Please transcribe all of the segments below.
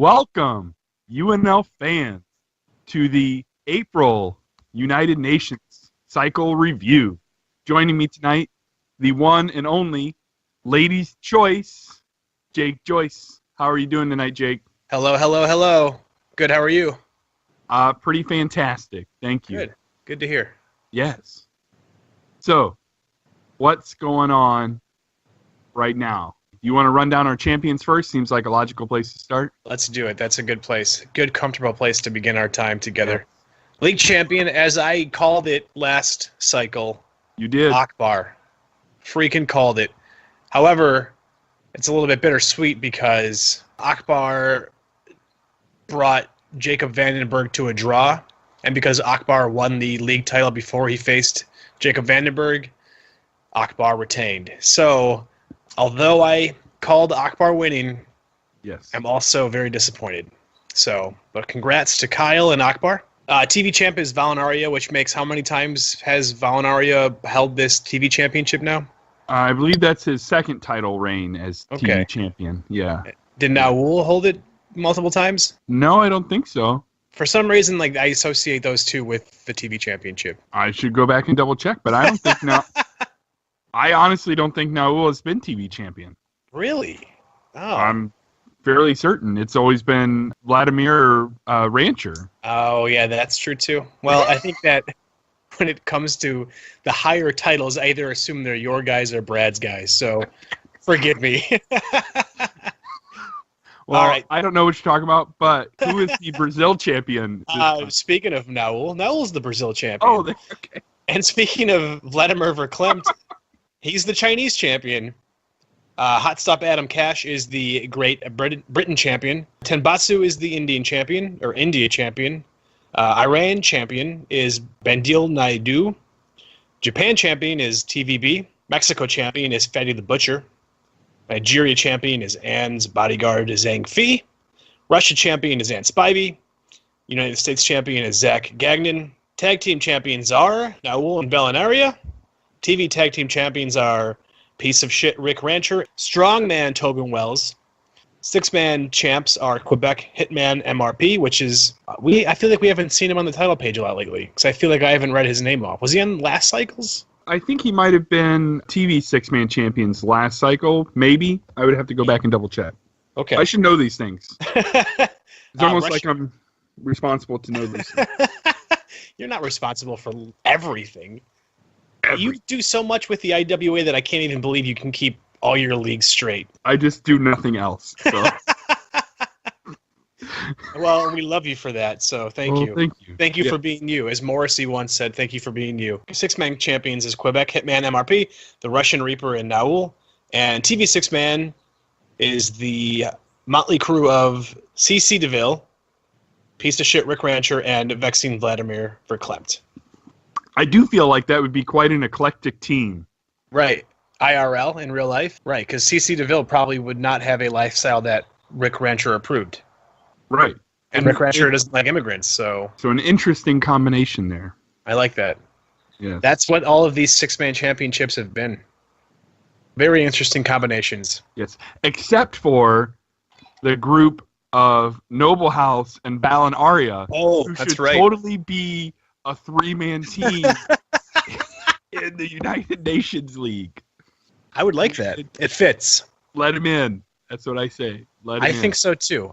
welcome UNL fans to the April United Nations Cycle Review. Joining me tonight, the one and only ladies' choice, Jake Joyce. How are you doing tonight, Jake? Hello. Good, how are you? Pretty fantastic. Thank you. Good to hear. Yes. So, what's going on right now? You want to run down our champions first? Seems like a logical place to start. Let's do it. That's a good place. Good, comfortable place to begin our time together. Yeah. League champion, as I called it last cycle. You did. Akbar. Freaking called it. However, it's a little bit bittersweet because Akbar brought Jacob Vandenberg to a draw, and because Akbar won the league title before he faced Jacob Vandenberg, Akbar retained. So, although I called Akbar winning, yes, I'm also very disappointed. So, but congrats to Kyle and Akbar. TV champ is Valinaria, which makes how many times has Valinaria held this TV championship now? I believe that's his second title reign as TV champion. Yeah. Did Naul hold it multiple times? No, I don't think so. For some reason, I associate those two with the TV championship. I should go back and double check, but I don't think now. I honestly don't think Naul has been TV champion. Really? Oh. I'm fairly certain it's always been Vladimir Rancher. Oh, yeah, that's true too. Well, I think that when it comes to the higher titles, I either assume they're your guys or Brad's guys, so forgive me. Well, all right. I don't know what you're talking about, but who is the Brazil champion? Speaking of Naul's the Brazil champion. Oh, okay. And speaking of Vladimir Verklempt, he's the Chinese champion. Hot Stop Adam Cash is the Great Britain champion. Tenbatsu is the Indian champion, or India champion. Iran champion is Bandil Naidu. Japan champion is TVB. Mexico champion is Fatty the Butcher. Nigeria champion is Anne's bodyguard Zhang Fi. Russia champion is Ann Spivey. United States champion is Zach Gagnon. Tag team champions are Naul and Valinaria. TV tag team champions are Piece of Shit Rick Rancher, Strongman Tobin Wells. Six-man champs are Quebec Hitman MRP, which is I feel like we haven't seen him on the title page a lot lately because I feel like I haven't read his name off. Was he on last cycles? I think he might have been TV six-man champions last cycle. Maybe. I would have to go back and double check. Okay. I should know these things. It's almost like I'm responsible to know these things. You're not responsible for everything. You do so much with the IWA that I can't even believe you can keep all your leagues straight. I just do nothing else. So. Well, we love you for that, so thank you. Thank you. Thank you for being you. As Morrissey once said, thank you for being you. Six-man champions is Quebec Hitman MRP, the Russian Reaper, and Naul. And TV six-man is the motley crew of CC DeVille, Piece of Shit Rick Rancher, and Vexing Vladimir Verklempt. I do feel like that would be quite an eclectic team. Right. IRL in real life? Right, because CC DeVille probably would not have a lifestyle that Rick Rancher approved. Right. And Rick Rancher doesn't like immigrants, so... So an interesting combination there. I like that. Yeah. That's what all of these six-man championships have been. Very interesting combinations. Yes. Except for the group of Noble House and Valinaria. Oh, who that's should right. Totally be a three-man team in the United Nations League. I would like that. It fits. Let him in. That's what I say. Let him in. I think so too.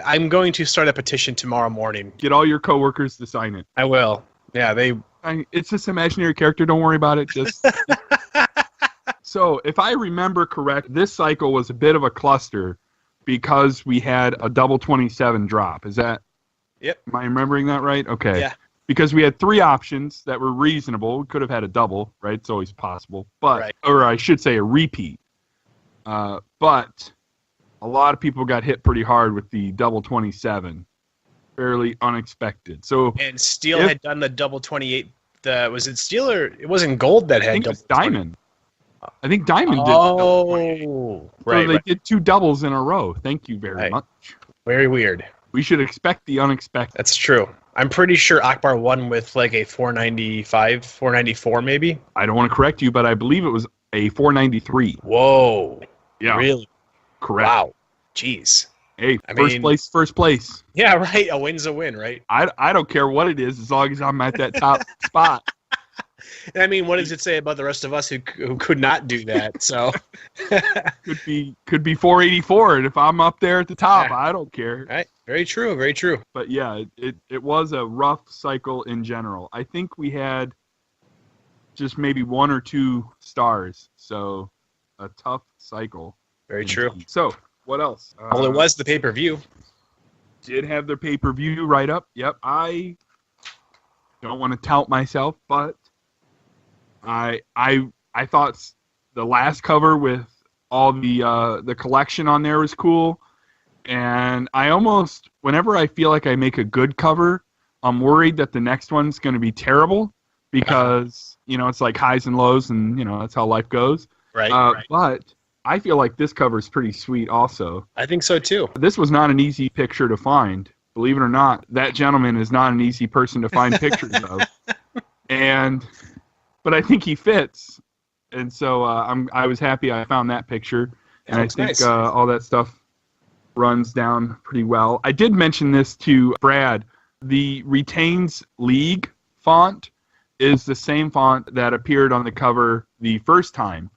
I'm going to start a petition tomorrow morning. Get all your coworkers to sign it. I will. Yeah, it's this imaginary character. Don't worry about it. Just So, if I remember correct, this cycle was a bit of a cluster because we had a double 27 drop. Is that? Yep. Am I remembering that right? Okay. Yeah. Because we had three options that were reasonable. We could have had a double, right? It's always possible. But, right. Or I should say a repeat. But a lot of people got hit pretty hard with the double 27. Fairly unexpected. And Steel had done the double 28. Was it Steel or it wasn't Gold that had? I think double it was Diamond. I think Diamond did. Oh, right. So they did two doubles in a row. Thank you very much. Very weird. We should expect the unexpected. That's true. I'm pretty sure Akbar won with like a 495, 494 maybe. I don't want to correct you, but I believe it was a 493. Whoa. Yeah. Really? Correct. Wow. Jeez. Hey, I first mean- place, first place. Yeah, right. A win's a win, right? I don't care what it is as long as I'm at that top spot. I mean, what does it say about the rest of us who could not do that? So, Could be 484, and if I'm up there at the top, Yeah. I don't care. right? Very true. Very true. But yeah, it was a rough cycle in general. I think we had just maybe 1 or 2 stars, so a tough cycle. Very true. So what else? Well, it was the pay-per-view. Did have their pay-per-view right up. Yep. I don't want to tout myself, but I thought the last cover with all the collection on there was cool. And I almost, whenever I feel like I make a good cover, I'm worried that the next one's going to be terrible because, it's like highs and lows and, that's how life goes. Right. Right. But I feel like this cover is pretty sweet also. I think so too. This was not an easy picture to find. Believe it or not, that gentleman is not an easy person to find pictures of. But I think he fits. And so I was happy I found that picture. And I think nice. all that stuff runs down pretty well. I did mention this to Brad. The Retains League font is the same font that appeared on the cover the first time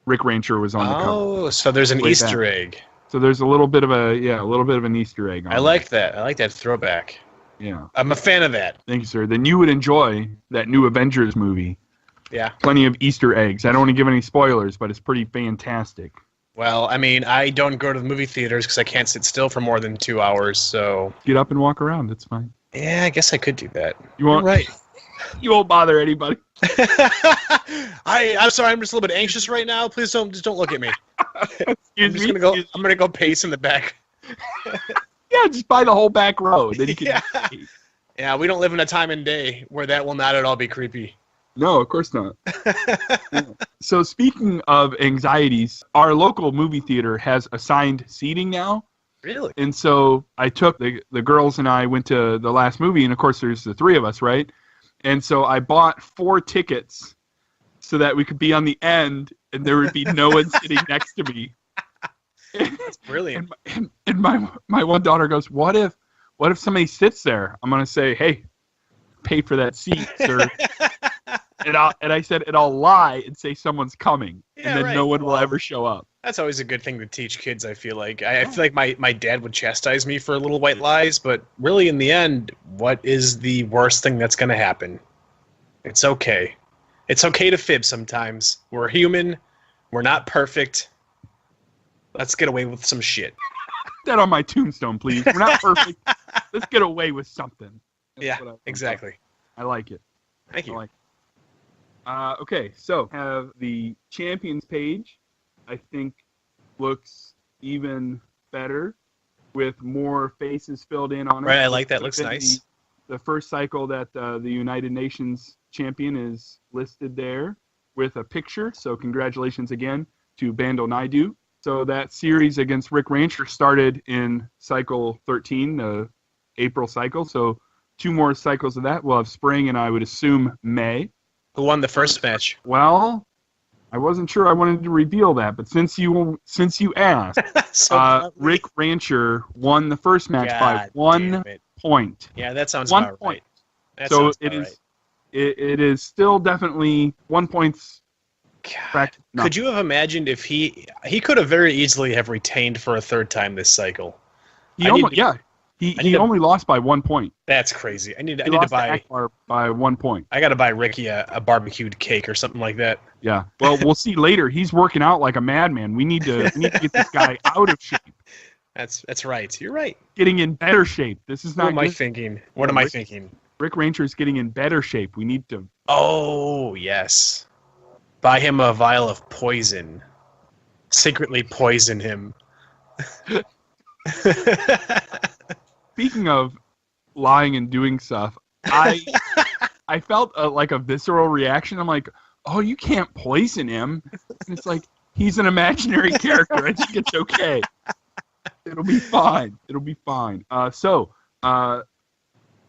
Rick Rancher was on the cover. Oh, so there's an Way Easter back. egg. So there's a little bit of an Easter egg on I it. like that. I like that throwback. Yeah. I'm a fan of that. Thank you, sir. Then you would enjoy that new Avengers movie. Yeah. Plenty of Easter eggs. I don't want to give any spoilers, but it's pretty fantastic. Well, I mean, I don't go to the movie theaters because I can't sit still for more than 2 hours. So Get up and walk around. It's fine. yeah, I guess I could do that. You won't. You're right. You won't bother anybody. I'm sorry. I'm just a little bit anxious right now. Please don't look at me. Excuse me. I'm gonna go pace in the back. Yeah, just buy the whole back row. Then you can. Yeah. Yeah, we don't live in a time and day where that will not at all be creepy. No, of course not. Yeah. So speaking of anxieties, our local movie theater has assigned seating now. Really? And so I took the girls and I went to the last movie, and of course there's the 3 of us, right? And so I bought 4 tickets so that we could be on the end and there would be no one sitting next to me. That's brilliant. And my one daughter goes, what if somebody sits there? I'm gonna say, hey, pay for that seat, sir. and I said, and I'll lie and say someone's coming, Yeah, and then right. no one will Well, ever show up. That's always a good thing to teach kids, I feel like. I feel like my dad would chastise me for little white lies, but really in the end, what is the worst thing that's going to happen? It's okay. It's okay to fib sometimes. We're human. We're not perfect. Let's get away with some shit. Put that on my tombstone, please. We're not perfect. Let's get away with something. That's Yeah, what exactly. I like it. Thank I you. like it. Okay, so have the champions page. I think looks even better with more faces filled in on it. Right, I like that. Looks Within nice. The first cycle that the United Nations champion is listed there with a picture. So congratulations again to Bando Naidu. So that series against Rick Rancher started in cycle 13, the April cycle. So 2 more cycles of that. We'll have spring and I would assume May. Who won the first match? Well, I wasn't sure I wanted to reveal that, but since you asked, So bluntly. Rick Rancher won the first match by God 1 damn it. point. Yeah, that sounds 1 about point. right. That So sounds it about is. right. It is still definitely 1 point's God. back. No. Could you have imagined if he could have very easily have retained for a 3rd time this cycle? He I almost, need to- yeah. I need He to- only lost by 1 point. That's crazy. I need He to lost to buy. Akbar by 1 point. I got to buy Ricky a barbecued cake or something like that. Yeah. Well, we'll see later. He's working out like a madman. We need to get this guy out of shape. That's right. You're right. Getting in better shape. This is What not am I good. thinking? What am I thinking? Rick Rancher is getting in better shape. We need to. Oh, yes. Buy him a vial of poison. Secretly poison him. Speaking of lying and doing stuff, I felt like a visceral reaction. I'm like, oh, you can't poison him. And it's like, he's an imaginary character. I think it's okay. It'll be fine. It'll be fine.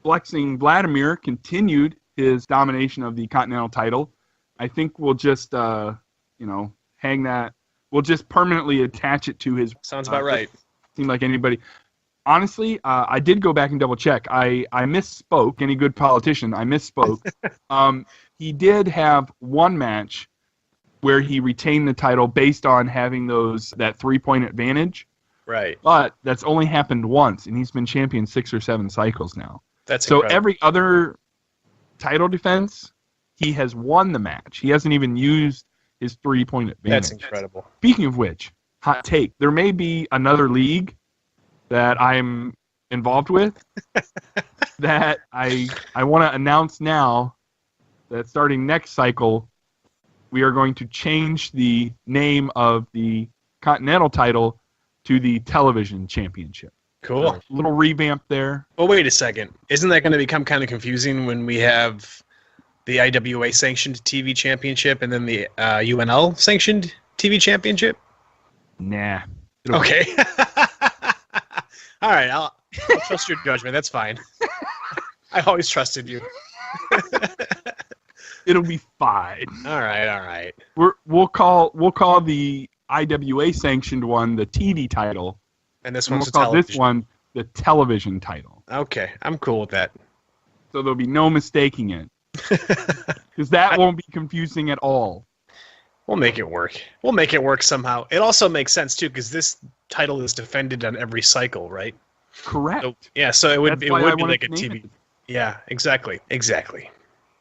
Flexing Vladimir continued his domination of the Continental title. I think we'll just, hang that. We'll just permanently attach it to his Sounds about right. Seemed like anybody. Honestly, I did go back and double check. I misspoke. Any good politician, I misspoke. He did have one match where he retained the title based on having that 3-point advantage. Right. But that's only happened once, and he's been champion 6 or 7 cycles now. That's so incredible. Every other title defense, he has won the match. He hasn't even used his 3-point advantage. That's incredible. Speaking of which, hot take. There may be another league that I'm involved with that I want to announce now that starting next cycle, we are going to change the name of the Continental title to the Television Championship. Cool. So, little revamp there. Well, wait a second. Isn't that going to become kind of confusing when we have the IWA sanctioned TV championship and then the UNL sanctioned TV championship? Nah. Okay. All right. I'll trust your judgment. That's fine. I always trusted you. It'll be fine. All right. We'll call the IWA sanctioned one the TV title. And this And one's we'll the call television. this one the television title. Okay, I'm cool with that. So there'll be no mistaking it. Because that won't be confusing at all. We'll make it work. We'll make it work somehow. It also makes sense, too, because this title is defended on every cycle, right? Correct. So, yeah, so it would That's be why I wanted like a to name TV. it. Yeah, exactly.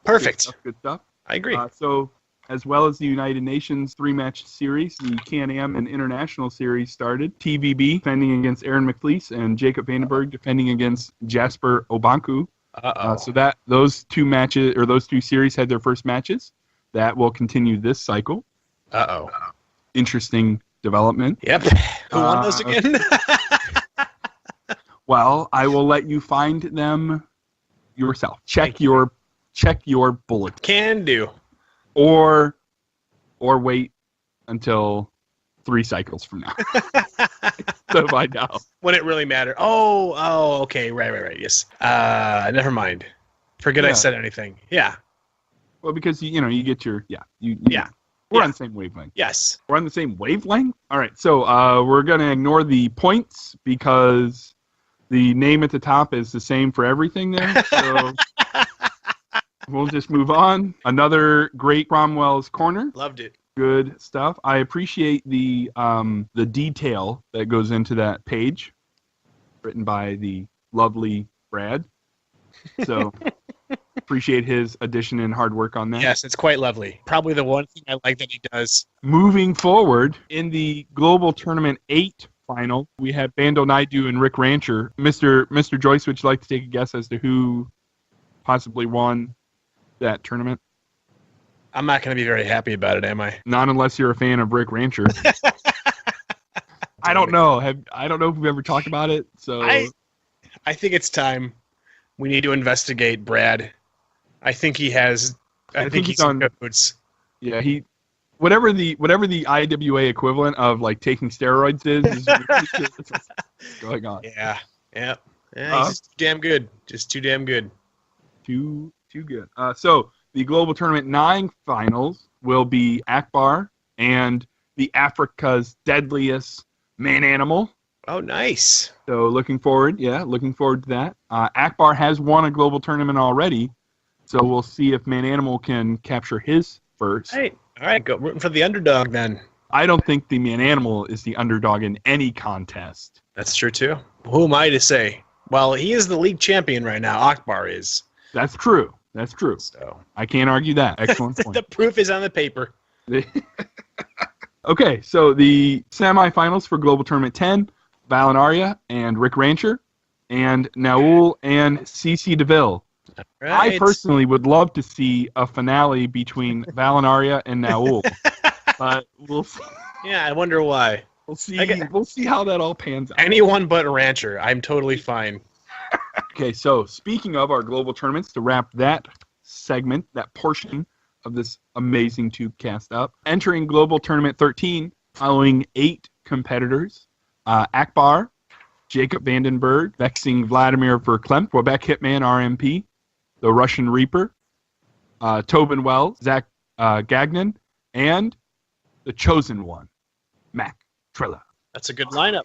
Perfect. Good stuff. I agree. So, as well as the United Nations 3-match series, the Can-Am and International Series started. TVB defending against Aaron McLeese and Jacob Vandenberg defending against Jasper Obanku. So those two series had their first matches. That will continue this cycle. Interesting development. Yep. Who won those again? Well, I will let you find them yourself. Check your bullet. Can do. Or wait until 3 cycles from now. So find out. When it really mattered. Oh, okay. Right. Yes. Never mind. Forget I said anything. Yeah. Well, because you get your We're on the same wavelength. Yes. We're on the same wavelength? All right. So we're going to ignore the points because the name at the top is the same for everything there. So we'll just move on. Another great Cromwell's Corner. Loved it. Good stuff. I appreciate the detail that goes into that page, written by the lovely Brad. So appreciate his addition and hard work on that. Yes, it's quite lovely. Probably the one thing I like that he does. Moving forward, in the Global Tournament 8 final, we have Bando Naidu and Rick Rancher. Mr. Joyce, would you like to take a guess as to who possibly won that tournament? I'm not going to be very happy about it, am I? Not unless you're a fan of Rick Rancher. I don't know. I don't know if we've ever talked about it. So I think it's time. We need to investigate Brad. I think he has. I think he's on codes. Yeah, whatever the IWA equivalent of like taking steroids is going on. Yeah. He's just too damn good. Just too damn good. Too good. So the Global Tournament 9 finals will be Akbar and the Africa's deadliest man animal. Oh, nice. So looking forward to that. Akbar has won a Global Tournament already, so we'll see if Man Animal can capture his first. All right, go rooting for the underdog then. I don't think the Man Animal is the underdog in any contest. That's true too. Who am I to say? Well, he is the league champion right now. Akbar is. That's true. So I can't argue that. Excellent point. The proof is on the paper. Okay, so the semifinals for Global Tournament 10, Valinaria and Rick Rancher, and Naul and CC DeVille. Right. I personally would love to see a finale between Valinaria and Naul, but we'll see. Yeah, I wonder why. We'll see how that all pans out. Anyone but Rancher. I'm totally fine. Okay, so speaking of our global tournaments, to wrap that segment, that portion of this amazing Tubecast up, entering Global Tournament 13, following 8 competitors, Akbar, Jacob Vandenberg, Vexing Vladimir Verklempt, Quebec Hitman RMP, the Russian Reaper, Tobin Wells, Zach Gagnon, and the Chosen One, Mac Trilla.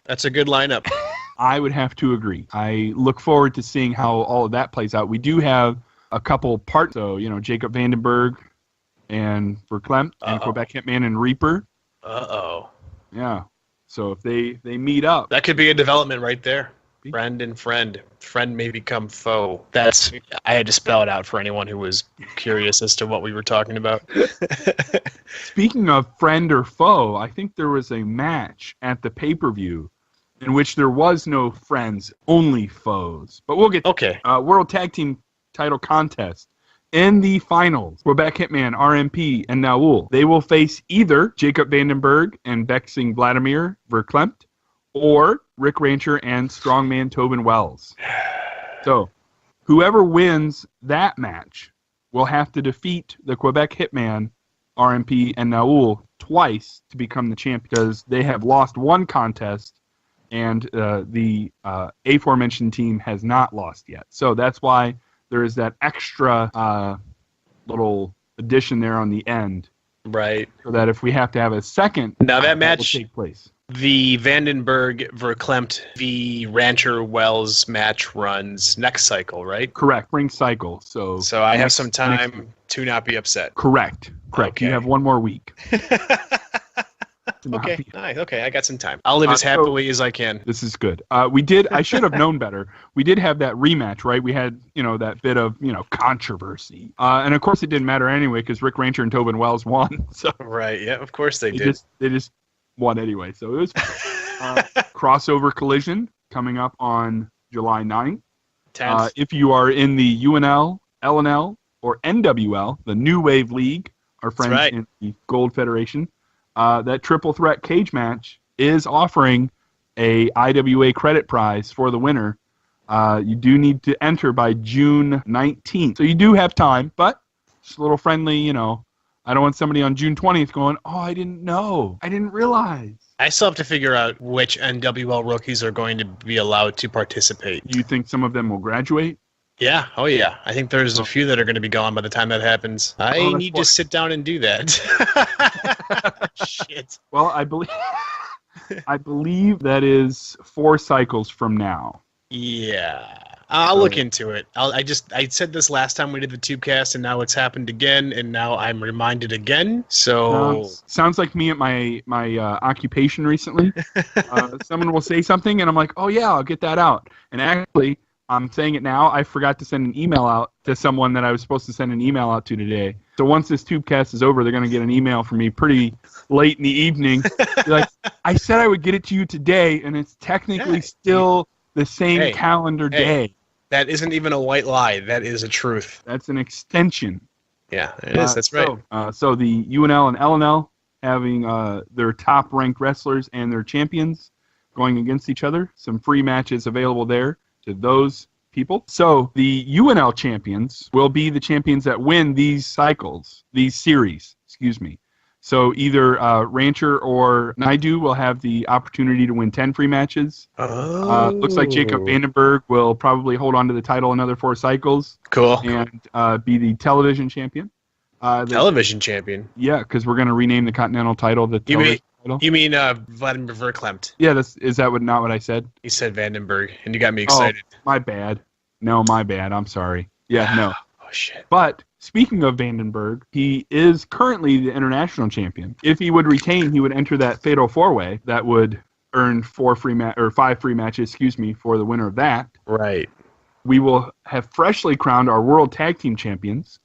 That's a good lineup. I would have to agree. I look forward to seeing how all of that plays out. We do have a couple parts, so, Jacob Vandenberg and Verklempt and Quebec Hitman and Reaper. Uh-oh. Yeah. So if they meet up. That could be a development right there. Friend and friend. Friend may become foe. I had to spell it out for anyone who was curious as to what we were talking about. Speaking of friend or foe, I think there was a match at the pay-per-view in which there was no friends, only foes. But we'll get Okay. World Tag Team Title Contest. In the finals, Quebec Hitman, RMP, and Naul, they will face either Jacob Vandenberg and Bexing Vladimir Verklempt, or Rick Rancher and Strongman Tobin Wells. So, whoever wins that match will have to defeat the Quebec Hitman, RMP, and Naul twice to become the champion, because they have lost one contest, and the aforementioned team has not lost yet. So that's why there is that extra little addition there on the end. Right. So that if we have to have a second, now that match will take place. The Vandenberg Verklempt v. Rancher Wells match runs next cycle, right? Correct. Spring cycle. So I have some time to not be upset. Correct. Okay. You have one more week. Okay. Nice. Okay, I got some time. I'll live as happily as I can. This is good. I should have known better. We did have that rematch, right? We had, that bit of, controversy. And of course it didn't matter anyway, because Rick Rancher and Tobin Wells won. So right. Yeah, of course they did. They just won anyway. So it was crossover collision coming up on July 9th. If you are in the UNL, LNL, or NWL, the New Wave League, our friends in the Gold Federation, that triple threat cage match is offering a IWA credit prize for the winner. You do need to enter by June 19th. So you do have time, but just a little friendly, I don't want somebody on June 20th going, oh, I didn't know. I didn't realize. I still have to figure out which NWL rookies are going to be allowed to participate. You think some of them will graduate? Yeah. Oh, yeah. I think there's a few that are going to be gone by the time that happens. I need to sit down and do that. Shit. Well, I believe that is 4 cycles from now. Yeah. I'll look into it. I said this last time we did the Tubecast, and now it's happened again, and now I'm reminded again. So sounds like me at my occupation recently. Someone will say something, and I'm like, oh yeah, I'll get that out. And actually, I'm saying it now. I forgot to send an email out to someone that I was supposed to send an email out to today. So once this Tubecast is over, they're going to get an email from me pretty late in the evening. Like, I said I would get it to you today, and it's technically still the same calendar day. That isn't even a white lie. That is a truth. That's an extension. Yeah, it is. That's right. So the UNL and LNL having their top-ranked wrestlers and their champions going against each other. Some free matches available there to those people. So the UNL champions will be the champions that win these series. So either Rancher or Naidu will have the opportunity to win 10 free matches. Looks like Jacob Vandenberg will probably hold on to the title another 4 cycles. Cool. And be the television champion. Television champion? Yeah, because we're going to rename the Continental title the television title. You mean Vladimir Verklempt? Yeah, is that not what I said? You said Vandenberg, and you got me excited. Oh, my bad. No, my bad. I'm sorry. Yeah, no. Oh, shit. But speaking of Vandenberg, he is currently the international champion. If he would retain, he would enter that fatal 4-way that would earn 5 free matches, for the winner of that. Right. We will have freshly crowned our World Tag Team Champions.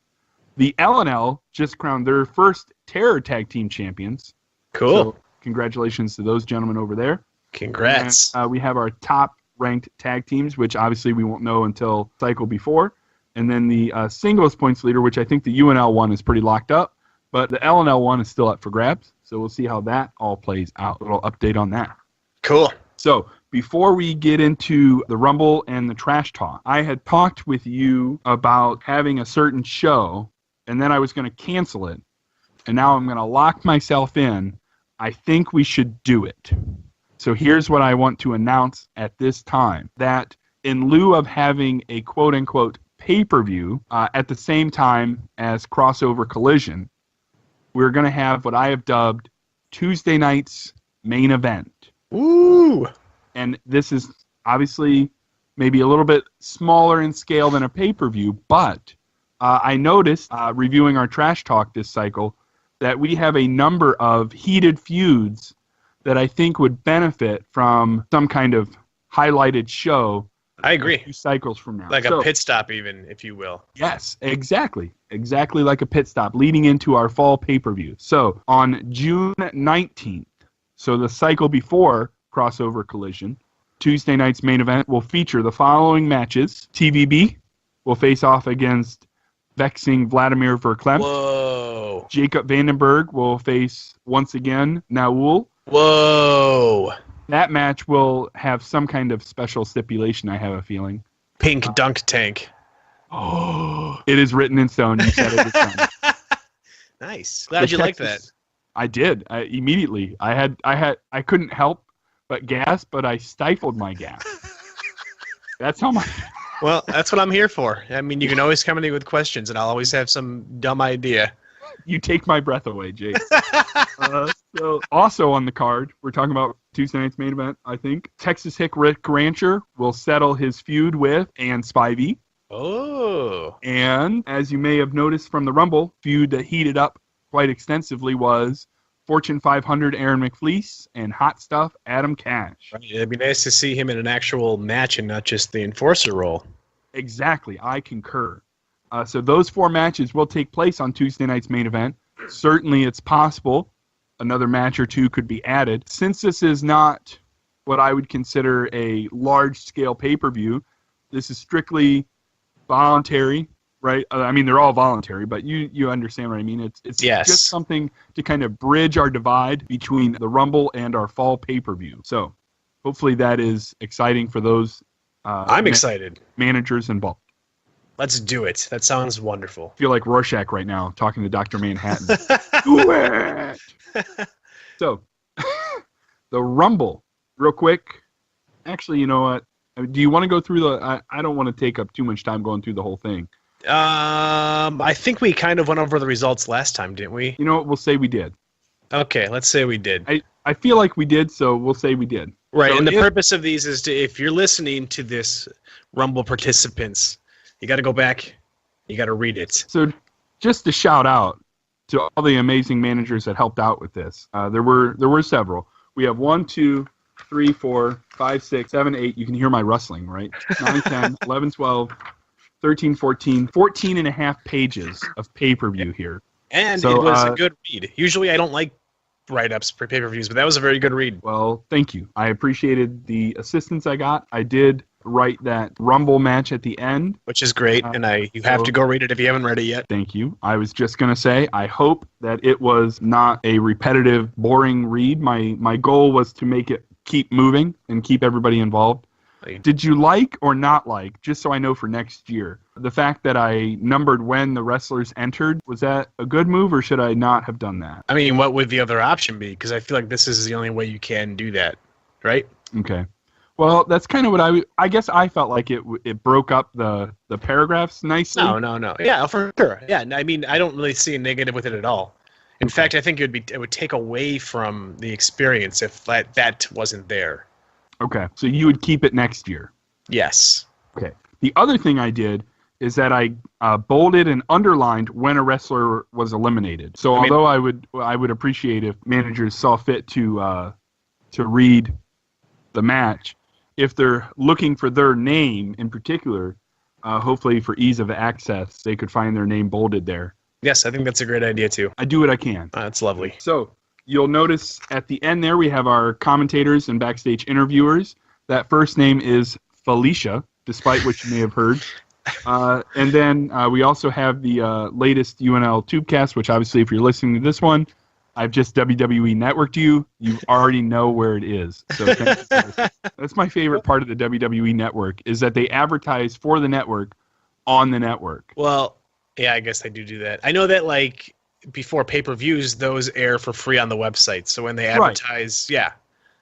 The LNL just crowned their first Terror Tag Team Champions. Cool. So congratulations to those gentlemen over there. Congrats. And, we have our top-ranked tag teams, which obviously we won't know until cycle before. And then the singles points leader, which I think the UNL one is pretty locked up, but the LNL one is still up for grabs. So we'll see how that all plays out. A little update on that. Cool. So before we get into the Rumble and the Trash Talk, I had talked with you about having a certain show, and then I was going to cancel it. And now I'm going to lock myself in. I think we should do it. So here's what I want to announce at this time, that in lieu of having a quote-unquote pay-per-view at the same time as Crossover Collision, we're going to have what I have dubbed Tuesday night's main event. Ooh. And this is obviously maybe a little bit smaller in scale than a pay-per-view, but I noticed reviewing our Trash Talk this cycle that we have a number of heated feuds that I think would benefit from some kind of highlighted show. I agree. A few cycles from now. Like a pit stop even, if you will. Yes, exactly. Exactly like a pit stop leading into our fall pay-per-view. So on June 19th, so the cycle before Crossover Collision, Tuesday night's main event will feature the following matches. TVB will face off against Vexing Vladimir Verklempt. Whoa. Jacob Vandenberg will face, once again, Naul. Whoa. That match will have some kind of special stipulation, I have a feeling. Pink dunk tank. Oh, it is written in stone. You said it is done. Nice. Glad you liked that. I did. Immediately. I couldn't help but gasp, but I stifled my gasp. That's how my... Well, that's what I'm here for. I mean, you can always come to me with questions, and I'll always have some dumb idea. You take my breath away, Jake. So also on the card, we're talking about Tuesday night's main event, I think. Texas Hick Rick Rancher will settle his feud with Ann Spivey. Oh. And as you may have noticed from the Rumble, feud that heated up quite extensively was Fortune 500 Aaron McFleece and Hot Stuff Adam Cash. Right. It'd be nice to see him in an actual match and not just the enforcer role. Exactly. I concur. So those 4 matches will take place on Tuesday night's main event. Certainly it's possible another match or 2 could be added. Since this is not what I would consider a large-scale pay-per-view, this is strictly voluntary, right? I mean, they're all voluntary, but you understand what I mean. It's yes. Just something to kind of bridge our divide between the Rumble and our fall pay-per-view. So hopefully that is exciting for those I'm excited. Managers involved. Let's do it. That sounds wonderful. I feel like Rorschach right now talking to Dr. Manhattan. Do it! So, the Rumble, real quick. Actually, you know what? Do you want to go through the... I don't want to take up too much time going through the whole thing. I think we kind of went over the results last time, didn't we? You know what? We'll say we did. Okay, let's say we did. I feel like we did, so we'll say we did. Right, so and the purpose of these is to, if you're listening to this, Rumble participants, you got to go back, you got to read it. So just to shout out to all the amazing managers that helped out with this. There were several. We have 1, 2, 3, 4, 5, 6, 7, 8. You can hear my rustling, right? 9, 10, 11, 12, 13, 14 and a half pages of pay-per-view here. And so, it was a good read. Usually I don't like write-ups for pay-per-views, but that was a very good read. Well, thank you. I appreciated the assistance I got. I did write that Rumble match at the end. Which is great, and you have to go read it if you haven't read it yet. Thank you. I was just going to say, I hope that it was not a repetitive, boring read. My goal was to make it keep moving and keep everybody involved. Did you like or not like, just so I know for next year, the fact that I numbered when the wrestlers entered? Was that a good move, or should I not have done that? I mean, what would the other option be? Because I feel like this is the only way you can do that, right? Okay. Well, that's kind of what I guess I felt like it broke up the paragraphs nicely. No. Yeah, for sure. Yeah, I mean, I don't really see a negative with it at all. In fact, I think it would take away from the experience if that wasn't there. Okay, so you would keep it next year? Yes. Okay. The other thing I did is that I bolded and underlined when a wrestler was eliminated. So although I would appreciate if managers saw fit to read the match, if they're looking for their name in particular, hopefully for ease of access, they could find their name bolded there. Yes, I think that's a great idea too. I do what I can. That's lovely. So you'll notice at the end there we have our commentators and backstage interviewers. That first name is Felicia, despite what you may have heard. And then we also have the latest UNL Tubecast, which obviously if you're listening to this one, I've just WWE networked you. You already know where it is. So that's my favorite part of the WWE network, is that they advertise for the network on the network. Well, yeah, I guess I do that. I know that, like, before pay-per-views, those air for free on the website. So when they advertise, right. Yeah.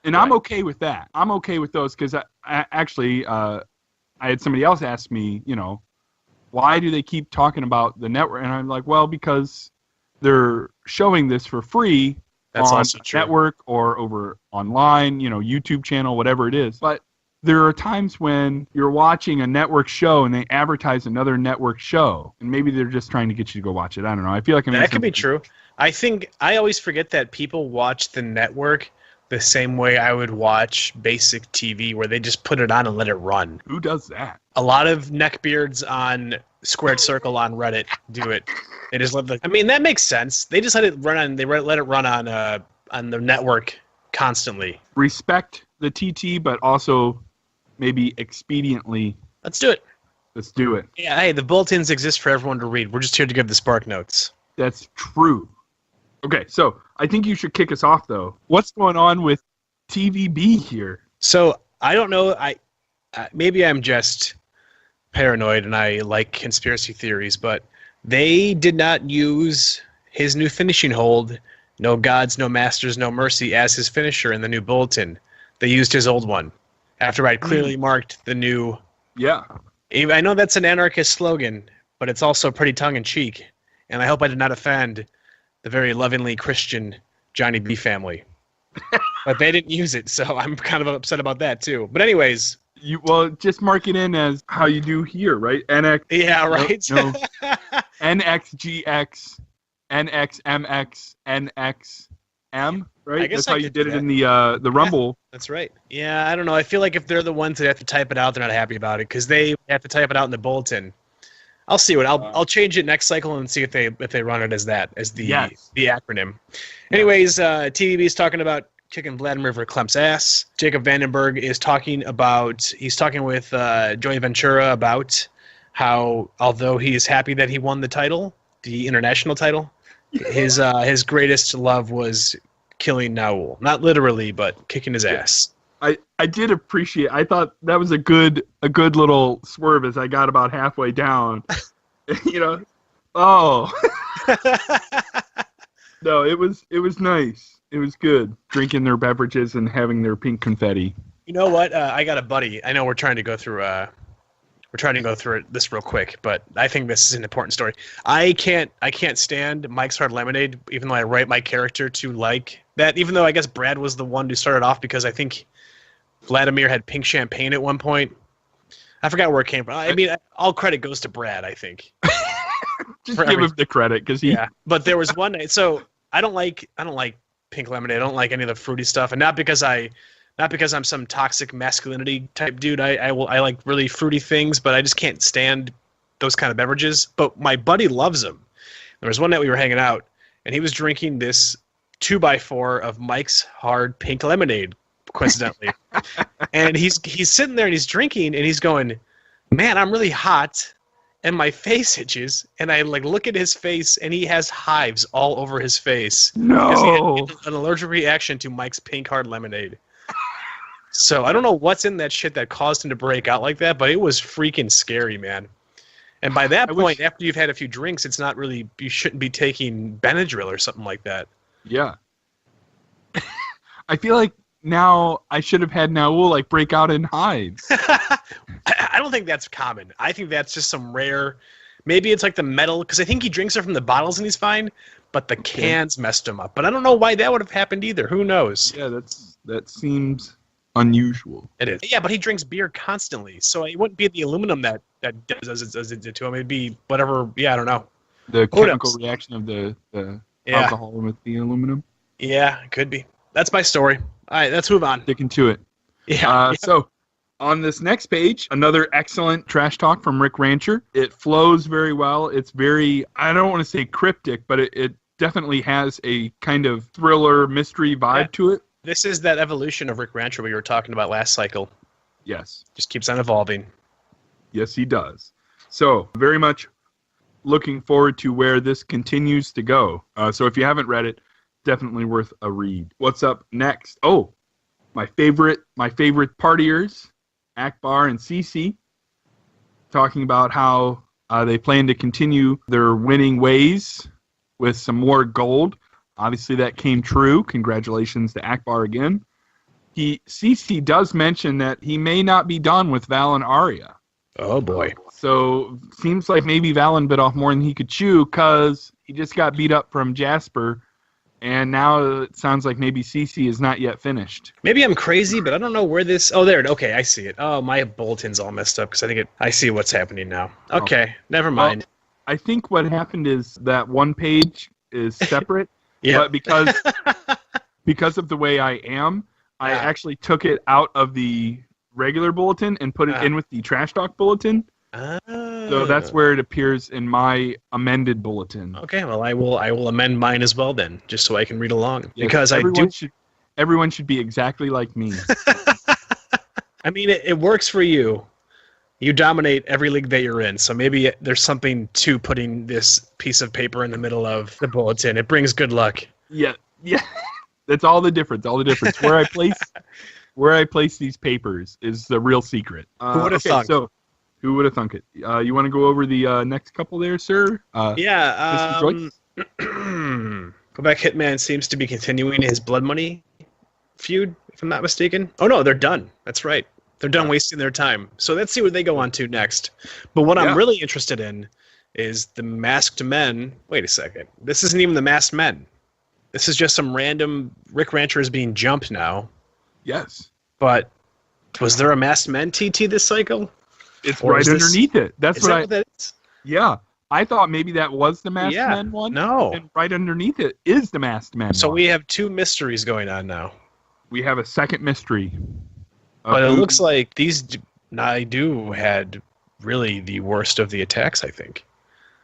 And right. I'm okay with that. I'm okay with those because I had somebody else ask me, why do they keep talking about the network? And I'm like, well, because they're showing this for free That's on also true. network or over online, YouTube channel, whatever it is. But there are times when you're watching a network show and they advertise another network show, and maybe they're just trying to get you to go watch it. I don't know. I feel like That could be true. I think I always forget that people watch the network the same way I would watch basic TV, where they just put it on and let it run. Who does that? A lot of neckbeards on Squared Circle on Reddit do it. They just let the. I mean, that makes sense. They just let it run on. They let it run on the network constantly. Respect the TT, but also maybe expediently. Let's do it. Let's do it. Yeah. Hey, the bulletins exist for everyone to read. We're just here to give the spark notes. That's true. Okay, so I think you should kick us off, though. What's going on with TVB here? So I don't know. Maybe I'm just paranoid and I like conspiracy theories, but they did not use his new finishing hold, no gods, no masters, no mercy, as his finisher in the new bulletin. They used his old one after I'd clearly marked the new. Yeah. I know that's an anarchist slogan, but it's also pretty tongue-in-cheek, and I hope I did not offend the very lovingly Christian Johnny B family. But they didn't use it, so I'm kind of upset about that too. But anyways, just mark it in as how you do here, right? NX. Yeah, right. No. NXGX, NXMX, NXM, right? I guess That's how you did it in the Rumble. That's right. Yeah, I don't know. I feel like if they're the ones that have to type it out, they're not happy about it because they have to type it out in the bulletin. I'll see I'll change it next cycle and see if they run it as the acronym. Anyways, TVB is talking about kicking Vladimir Verklem's ass. Jacob Vandenberg is talking with Joey Ventura about how, although he is happy that he won the title, the international title, his greatest love was killing Naul. Not literally, but kicking his ass. I did appreciate. I thought that was a good little swerve as I got about halfway down. Oh. No, it was nice. It was good drinking their beverages and having their pink confetti. You know what? I got a buddy. I know we're trying to go through this real quick, but I think this is an important story. I can't stand Mike's Hard Lemonade, even though I write my character to like that. Even though I guess Brad was the one who started off because I think Vladimir had pink champagne at one point. I forgot where it came from. I mean, all credit goes to Brad, I think. Just give him the credit because he. Yeah, but there was one night. So I don't like pink lemonade. I don't like any of the fruity stuff, and not because I'm some toxic masculinity type dude. I like really fruity things, but I just can't stand those kind of beverages. But my buddy loves them. There was one night we were hanging out, and he was drinking this 2x4 of Mike's Hard Pink Lemonade, coincidentally. And he's sitting there and he's drinking, and he's going, "Man, I'm really hot." And my face itches, and I look at his face, and he has hives all over his face. No, he had an allergic reaction to Mike's Pink Hard Lemonade. So I don't know what's in that shit that caused him to break out like that, but it was freaking scary, man. And by that point, after you've had a few drinks, it's not really, you shouldn't be taking Benadryl or something like that. Yeah. I feel like now I should have had Naul break out in hives. I don't think that's common. I think that's just some rare. Maybe it's like the metal, because I think he drinks it from the bottles and he's fine, but the cans messed him up. But I don't know why that would have happened either. Who knows? Yeah, that seems unusual. It is. Yeah, but he drinks beer constantly, so it wouldn't be the aluminum that does it to him. It'd be whatever. Yeah, I don't know. The chemical reaction of the alcohol with the aluminum. Yeah, it could be. That's my story. All right, let's move on. Sticking to it. Yeah. So, on this next page, another excellent trash talk from Rick Rancher. It flows very well. It's very, I don't want to say cryptic, but it definitely has a kind of thriller mystery vibe to it. This is that evolution of Rick Rancher we were talking about last cycle. Yes. Just keeps on evolving. Yes, he does. So, very much looking forward to where this continues to go. So, if you haven't read it, definitely worth a read. What's up next? Oh, my favorite partiers, Akbar and Cece, talking about how they plan to continue their winning ways with some more gold. Obviously, that came true. Congratulations to Akbar again. Cece does mention that he may not be done with Val and Arya. Oh, boy. So, seems like maybe Valen bit off more than he could chew because he just got beat up from Jasper And now it sounds like maybe CC is not yet finished. Maybe I'm crazy, but I don't know where this. Oh, there. Okay, I see it. Oh, my bulletin's all messed up because I see what's happening now. Okay, never mind. Well, I think what happened is that one page is separate, but because of the way I am, I actually took it out of the regular bulletin and put it in with the Trash Talk bulletin. So that's where it appears in my amended bulletin. Okay, well, I will amend mine as well then, just so I can read along. Yes, because everyone should be exactly like me. I mean, it works for you. You dominate every league that you're in, so maybe there's something to putting this piece of paper in the middle of the bulletin. It brings good luck. Yeah. That's all the difference. Where I place these papers is the real secret. Who would have thunk? So, who would have thunk it? You want to go over the next couple there, sir? Yeah. Quebec Hitman seems to be continuing his Blood Money feud, if I'm not mistaken. Oh, no, they're done. That's right. They're done wasting their time. So let's see what they go on to next. But what I'm really interested in is the Masked Men. Wait a second. This isn't even the Masked Men. This is just some random Rick Ranchers being jumped now. Yes. But was there a Masked Men TT this cycle? It's right underneath it. That's what that is? Yeah. I thought maybe that was the Masked Men one. No. And right underneath it is the Masked Men So one. we have two mysteries going on now. We have a second mystery. But it looks like these Naidu had really the worst of the attacks, I think.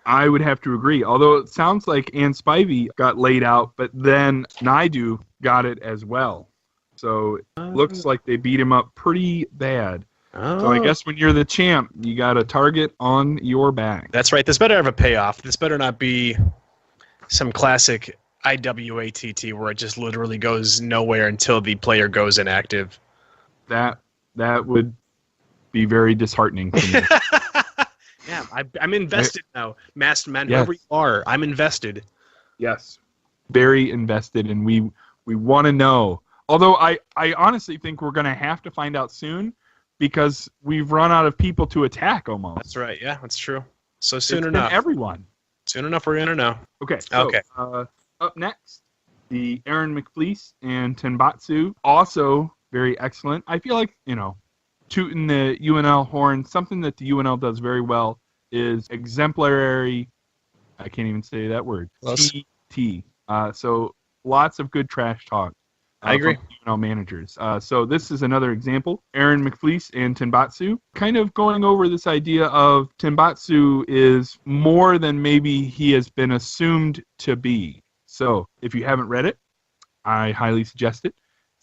I would have to agree. Although it sounds like Ann Spivey got laid out, but then Naidu got it as well. So it looks like they beat him up pretty bad. So I guess when you're the champ, you got a target on your back. That's right. This better have a payoff. This better not be some classic IWATT where it just literally goes nowhere until the player goes inactive. That would be very disheartening to me. Yeah, I'm invested now. Masked Men, whoever you are, I'm invested. Yes, very invested, and we want to know. Although I honestly think we're going to have to find out soon because we've run out of people to attack almost. That's right. Yeah, that's true. So soon enough. Everyone. Soon enough, we're going to know. Okay. So, up next, the Aaron McFleece and Tenbatsu, also very excellent. I feel like, tooting the UNL horn, something that the UNL does very well is exemplary, I can't even say that word, TT. So lots of good trash talk. I agree. From UNL managers. So this is another example. Aaron McFleece and Tenbatsu kind of going over this idea of Tenbatsu is more than maybe he has been assumed to be. So if you haven't read it, I highly suggest it.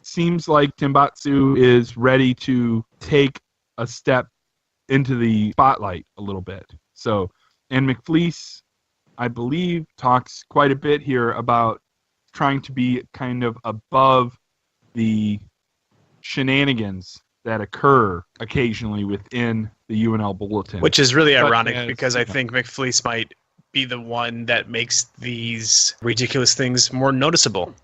Seems like Tenbatsu is ready to take a step into the spotlight a little bit. So, and McFleece, I believe, talks quite a bit here about trying to be kind of above the shenanigans that occur occasionally within the UNL bulletin. Which is really ironic because I think McFleece might be the one that makes these ridiculous things more noticeable.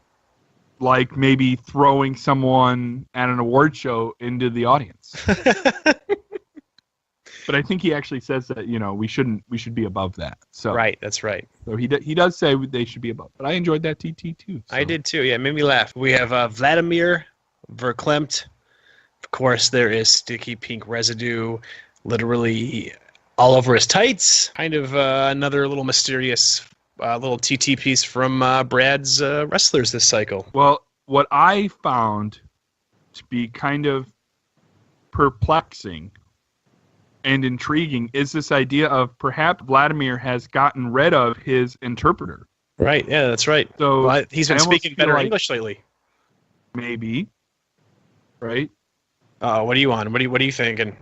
Like maybe throwing someone at an award show into the audience. But I think he actually says that, we should be above that. So right, that's right. So he does say they should be above. But I enjoyed that TT too. So. I did too. Yeah, it made me laugh. We have Vladimir Verklempt. Of course, there is sticky pink residue literally all over his tights. Kind of another little mysterious little TT piece from Brad's wrestlers this cycle. Well, what I found to be kind of perplexing and intriguing is this idea of perhaps Vladimir has gotten rid of his interpreter. Right, yeah, that's right. So he's been speaking better English lately. Maybe. Right? What are you on? What are you thinking?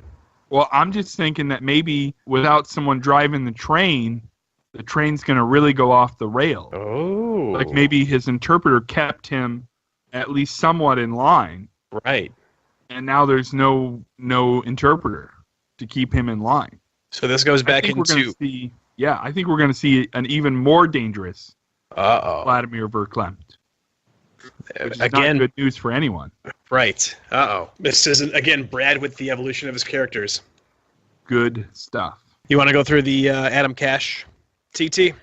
Well, I'm just thinking that maybe without someone driving the train's going to really go off the rail. Oh. Like maybe his interpreter kept him at least somewhat in line. Right. And now there's no interpreter to keep him in line. So this goes back I think we're going to see an even more dangerous Vladimir Verklempt. Which is again, not good news for anyone. Right. This isn't, again, Brad with the evolution of his characters. Good stuff. You want to go through the Adam Cash TT?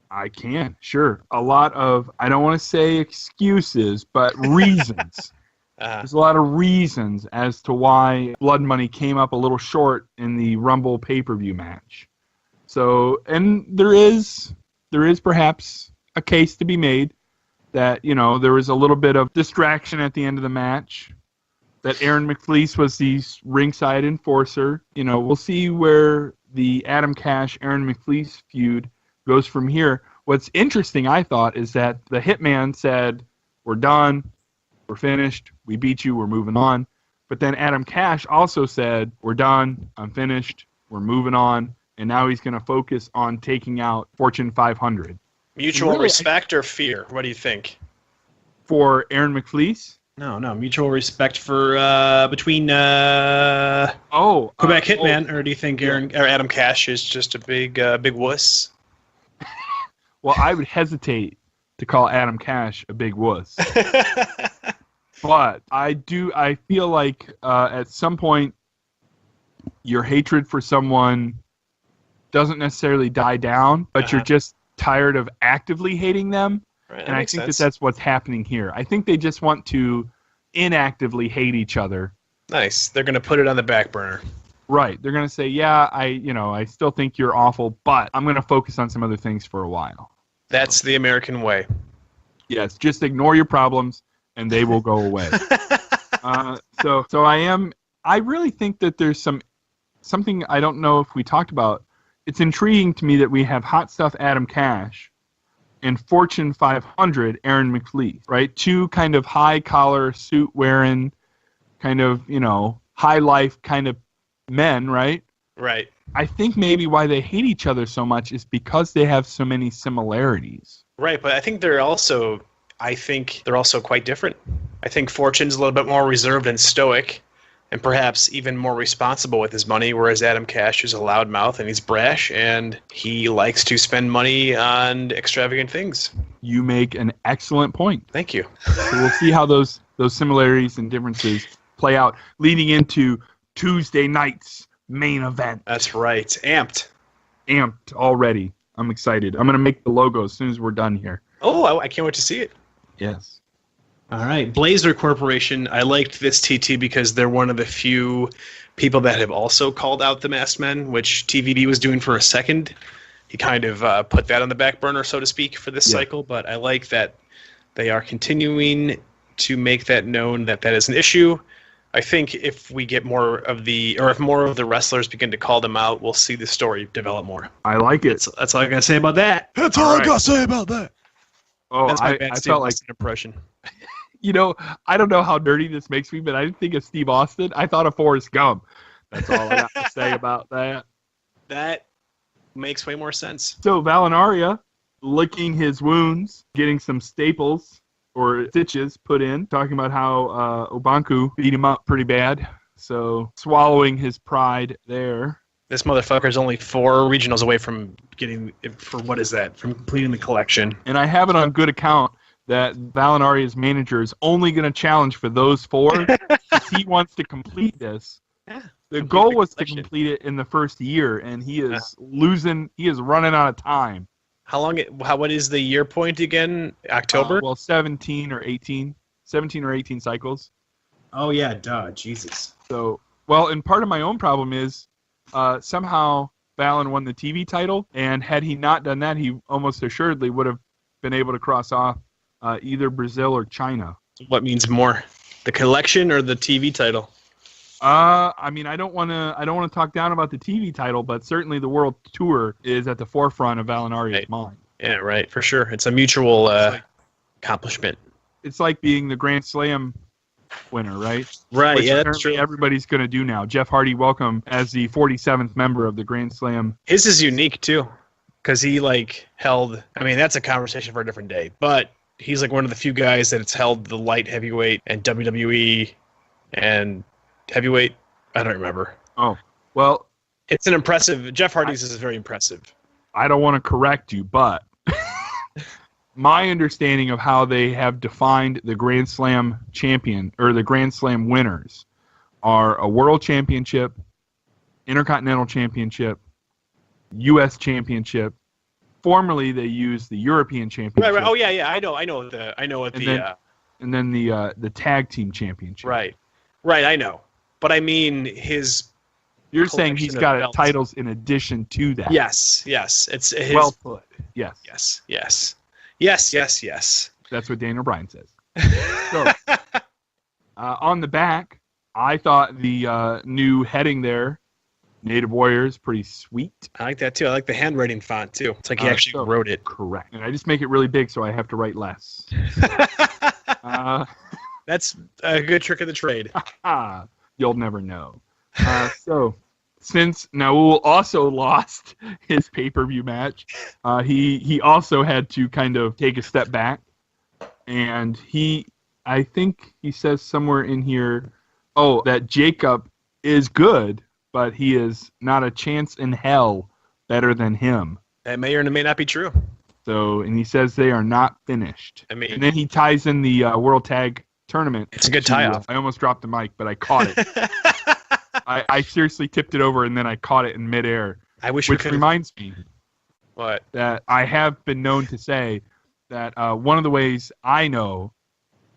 I can, sure. A lot of, I don't want to say excuses, but reasons. There's a lot of reasons as to why Blood Money came up a little short in the Rumble pay-per-view match. So, and there is perhaps a case to be made that, there was a little bit of distraction at the end of the match, that Aaron McFleece was the ringside enforcer. We'll see where the Adam Cash, Aaron McFleece feud goes from here. What's interesting, I thought, is that the Hitman said, we're done, we're finished, we beat you, we're moving on. But then Adam Cash also said, we're done, I'm finished, we're moving on, and now he's going to focus on taking out Fortune 500. Mutual respect or fear? What do you think? For Aaron McFleece? No, mutual respect for between Quebec Hitman, or do you think Adam Cash is just a big wuss? Well, I would hesitate to call Adam Cash a big wuss. But I feel like at some point your hatred for someone doesn't necessarily die down, but you're just tired of actively hating them. Right, and I think that's what's happening here. I think they just want to inactively hate each other. Nice. They're going to put it on the back burner. Right. They're going to say, yeah, I still think you're awful, but I'm going to focus on some other things for a while. That's the American way. Yes. Just ignore your problems and they will go away. So I really think that there's something I don't know if we talked about. It's intriguing to me that we have Hot Stuff Adam Cash and Fortune 500 Aaron McFleece, right? Two kind of high-collar, suit-wearing, kind of, high-life kind of men, right? Right. I think maybe why they hate each other so much is because they have so many similarities. Right, but I think they're also quite different. I think Fortune's a little bit more reserved and stoic, and perhaps even more responsible with his money, whereas Adam Cash is a loudmouth and he's brash and he likes to spend money on extravagant things. You make an excellent point. Thank you. So we'll see how those similarities and differences play out, leading into Tuesday night's main event. That's right. Amped already. I'm excited. I'm going to make the logo as soon as we're done here. Oh, I can't wait to see it. Yes. All right, Blazer Corporation. I liked this TT because they're one of the few people that have also called out the Masked Men, which TVB was doing for a second. He kind of put that on the back burner, so to speak, for this cycle. But I like that they are continuing to make that known that is an issue. I think if we get if more of the wrestlers begin to call them out, we'll see the story develop more. I like it. That's all I gotta say about that. That's all I gotta say about that. Oh, that's my I felt like an impression. I don't know how dirty this makes me, but I didn't think of Steve Austin. I thought of Forrest Gump. That's all I got to say about that. That makes way more sense. So Valinaria, licking his wounds, getting some staples or stitches put in, talking about how Obanku beat him up pretty bad. So swallowing his pride there. This motherfucker's only 4 regionals away from getting, from completing the collection. And I have it on good account that Valinaria's manager is only going to challenge for those 4 because he wants to complete this. Yeah, the goal was to complete it in the first year, and he is losing. He is running out of time. What is the year point again? October? 17 or 18 cycles. Oh, yeah, duh, Jesus. So, and part of my own problem is somehow Valin won the TV title, and had he not done that, he almost assuredly would have been able to cross off either Brazil or China. What means more, the collection or the TV title? I mean, I don't want to talk down about the TV title, but certainly the World Tour is at the forefront of Valinaria's mind. Yeah, right, for sure. It's a mutual accomplishment. It's like being the Grand Slam winner, right? Right, which that's true. Everybody's going to do now. Jeff Hardy, welcome as the 47th member of the Grand Slam. His is unique, too, because he, held... I mean, that's a conversation for a different day, but he's, one of the few guys that it's held the light heavyweight and WWE and heavyweight. I don't remember. Oh, well... It's an impressive... Jeff Hardy's is very impressive. I don't want to correct you, but my understanding of how they have defined the Grand Slam champion, or the Grand Slam winners, are a World Championship, Intercontinental Championship, U.S. Championship, formerly they used the European Championship. Right. Oh yeah. I know what and then the tag team championship. Right. I know. But I mean his. You're saying he's collection of got belts. titles in addition to that. Yes. It's his. Well put. Yes. Yes. That's what Daniel Bryan says. So, on the back, I thought the new heading there, Native Warriors, pretty sweet. I like that too. I like the handwriting font too. It's like he actually wrote it. Correct. And I just make it really big so I have to write less. That's a good trick of the trade. You'll never know. So, since Naul also lost his pay-per-view match, he also had to kind of take a step back. And I think he says somewhere in here, that Jacob is good, but he is not a chance in hell better than him. That may or may not be true. So, and he says they are not finished. I mean, and then he ties in the World Tag Tournament. It's a good tie-off. I almost dropped the mic, but I caught it. I seriously tipped it over, and then I caught it in midair. I wish which reminds me what? That I have been known to say that one of the ways I know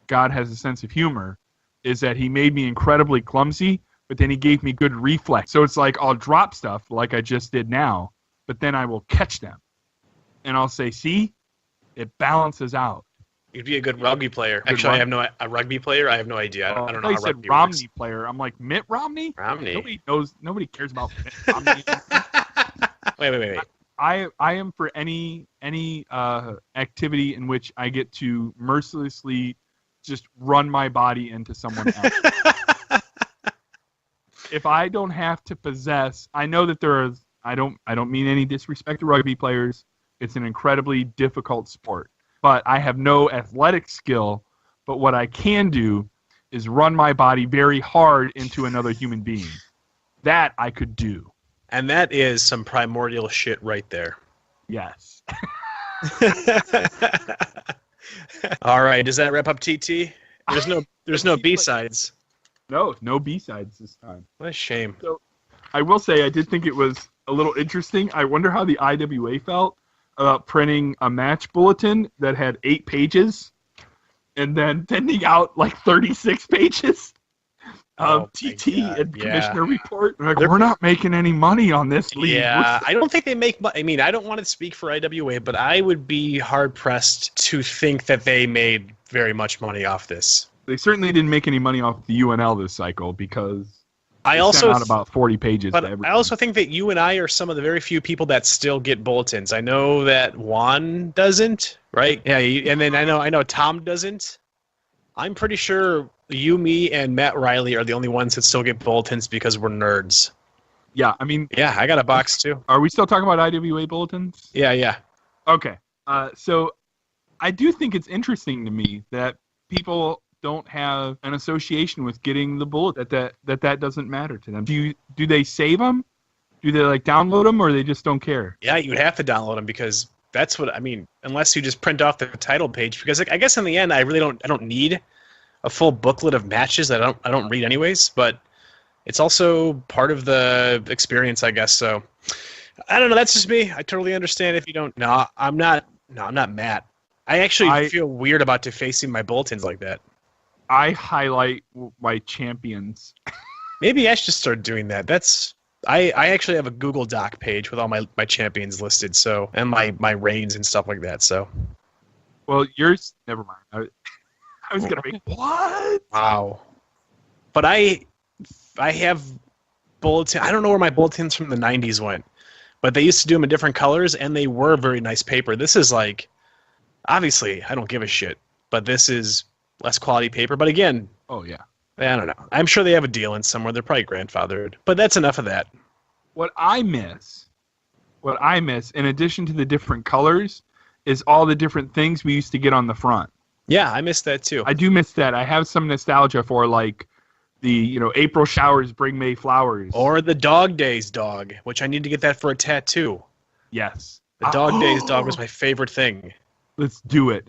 God has a sense of humor is that he made me incredibly clumsy, but then he gave me good reflex. So it's like I'll drop stuff like I just did now, but then I will catch them. And I'll say, see, it balances out. You'd be a good rugby player. Actually, I have no a rugby player. I have no idea. I don't know. I how said rugby Romney works. player. I'm like Mitt Romney. Romney. Nobody knows. Nobody cares about Mitt Romney. Wait. I am for any activity in which I get to mercilessly just run my body into someone else. If I don't have to possess, I know that there is. I don't mean any disrespect to rugby players. It's an incredibly difficult sport. But I have no athletic skill. But what I can do is run my body very hard into another human being. That I could do. And that is some primordial shit right there. Yes. All right. Does that wrap up TT? There's no B-sides. No B-sides this time. What a shame. So, I will say I did think it was a little interesting. I wonder how the IWA felt about printing a match bulletin that had 8 pages and then sending out like 36 pages of TT and commissioner report. Like, we're not making any money on this league. Yeah, I don't think they make money. I mean, I don't want to speak for IWA, but I would be hard-pressed to think that they made very much money off this. They certainly didn't make any money off the UNL this cycle because I they also sent out about 40 pages. But to everything. I also think that you and I are some of the very few people that still get bulletins. I know that Juan doesn't, right? Yeah, and then I know Tom doesn't. I'm pretty sure you, me, and Matt Riley are the only ones that still get bulletins because we're nerds. Yeah, I mean... Yeah, I got a box too. Are we still talking about IWA bulletins? Yeah. Okay. So I do think it's interesting to me that people don't have an association with getting the bullet, that doesn't matter to them. Do they save them? Do they download them, or they just don't care? Yeah, you'd have to download them because that's what I mean. Unless you just print off the title page, because I guess in the end, I don't need a full booklet of matches that I don't read anyways. But it's also part of the experience, I guess. So I don't know. That's just me. I totally understand if you don't. No, I'm not Matt. I actually feel weird about defacing my bulletins like that. I highlight my champions. Maybe I should start doing that. I actually have a Google Doc page with all my champions listed, so, and my reigns and stuff like that. So, well, yours. Never mind. I was gonna make what? Wow. But I have bulletin. I don't know where my bulletins from the '90s went, but they used to do them in different colors, and they were very nice paper. This is obviously, I don't give a shit, but this is less quality paper. But again, oh yeah, I don't know. I'm sure they have a deal in somewhere. They're probably grandfathered. But that's enough of that. What I miss, in addition to the different colors, is all the different things we used to get on the front. Yeah, I miss that too. I do miss that. I have some nostalgia for the April showers bring May flowers, or the Dog Days dog, which I need to get that for a tattoo. Yes, the Dog Days dog was my favorite thing. Let's do it.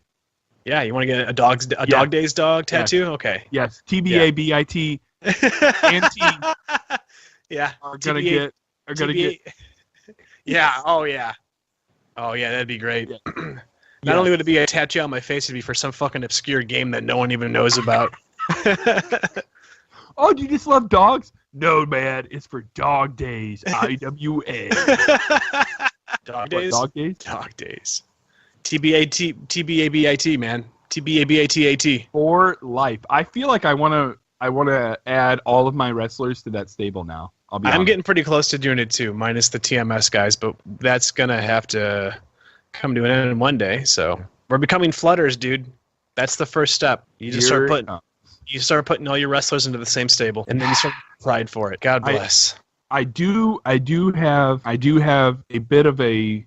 Yeah, you want to get a Dog Days dog tattoo? Yes. Okay. Yes, TBABIT and T. Yeah, are gonna get. Yeah. Oh yeah. Oh, yeah, that'd be great. Yeah. Not only would it be a tattoo on my face, it'd be for some fucking obscure game that no one even knows about. Oh, do you just love dogs? No, man. It's for Dog Days. IWA. Dog days? Dog Days? Dog days. TBABIT, man. TBABITAT. For life. I feel like I want to add all of my wrestlers to that stable now. I'm getting pretty close to doing it too, minus the TMS guys, but that's going to have to come to an end one day. So we're becoming flutters, dude. That's the first step. You just start putting all your wrestlers into the same stable, and then you start pride for it. God bless. I do have a bit of a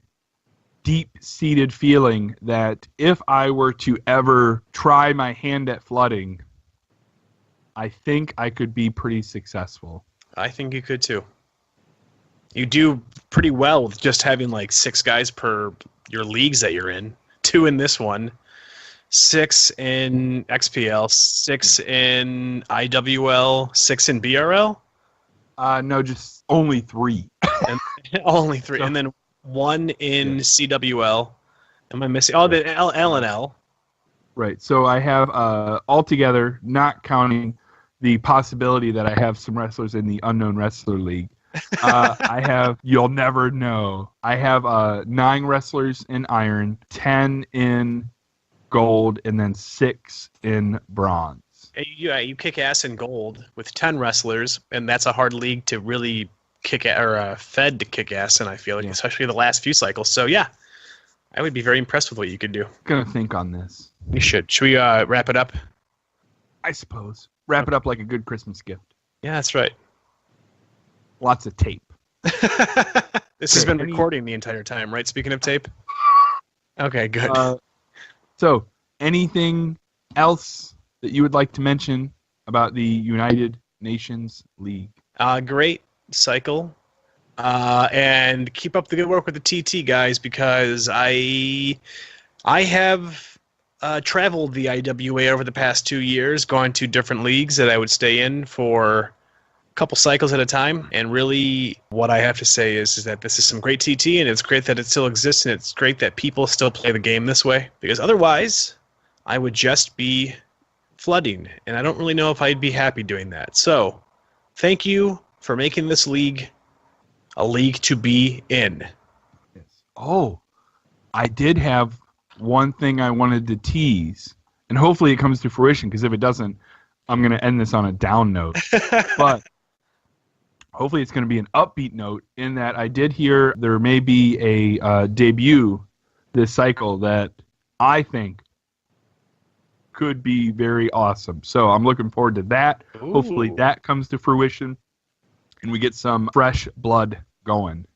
deep-seated feeling that if I were to ever try my hand at flooding, I think I could be pretty successful. I think you could too. You do pretty well with just having like 6 guys per your leagues that you're in. 2 in this one, 6 in XPL, 6 in IWL, 6 in BRL. No, just only 3. Only 3, and then 1 in CWL. Am I missing? Oh, the LNL. Right. So I have altogether, not counting the possibility that I have some wrestlers in the Unknown Wrestler League. I have, you'll never know. I have 9 wrestlers in iron, 10 in gold, and then 6 in bronze. You kick ass in gold with 10 wrestlers, and that's a hard league to really fed to kick ass in, I feel like, especially the last few cycles. So, yeah, I would be very impressed with what you could do. Gonna think on this. You should. Should we wrap it up? I suppose. Wrap it up like a good Christmas gift. Yeah, that's right. Lots of tape. This has been recording the entire time, right? Speaking of tape? Okay, good. So, anything else that you would like to mention about the United Nations League? Great cycle. And keep up the good work with the TT guys, because I have traveled the IWA over the past 2 years, gone to different leagues that I would stay in for a couple cycles at a time. And really, what I have to say is that this is some great TT, and it's great that it still exists, and it's great that people still play the game this way, because otherwise I would just be flooding, and I don't really know if I'd be happy doing that. So, thank you for making this league a league to be in. Yes. Oh, I did have one thing I wanted to tease, and hopefully it comes to fruition, because if it doesn't, I'm going to end this on a down note. But hopefully it's going to be an upbeat note, in that I did hear there may be a debut this cycle that I think could be very awesome. So I'm looking forward to that. Ooh. Hopefully that comes to fruition, and we get some fresh blood going.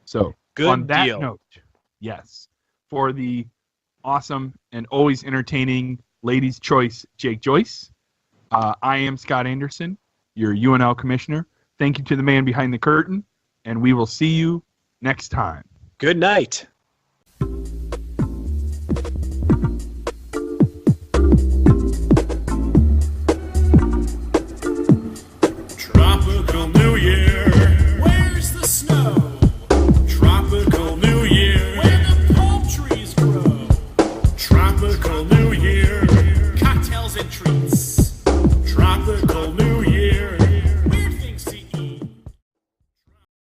So Good on that deal. note, yes, for the awesome and always entertaining Ladies' Choice Jake Joyce, I am Scott Anderson, your UNL commissioner. Thank you to the man behind the curtain, and we will see you next time. Good night.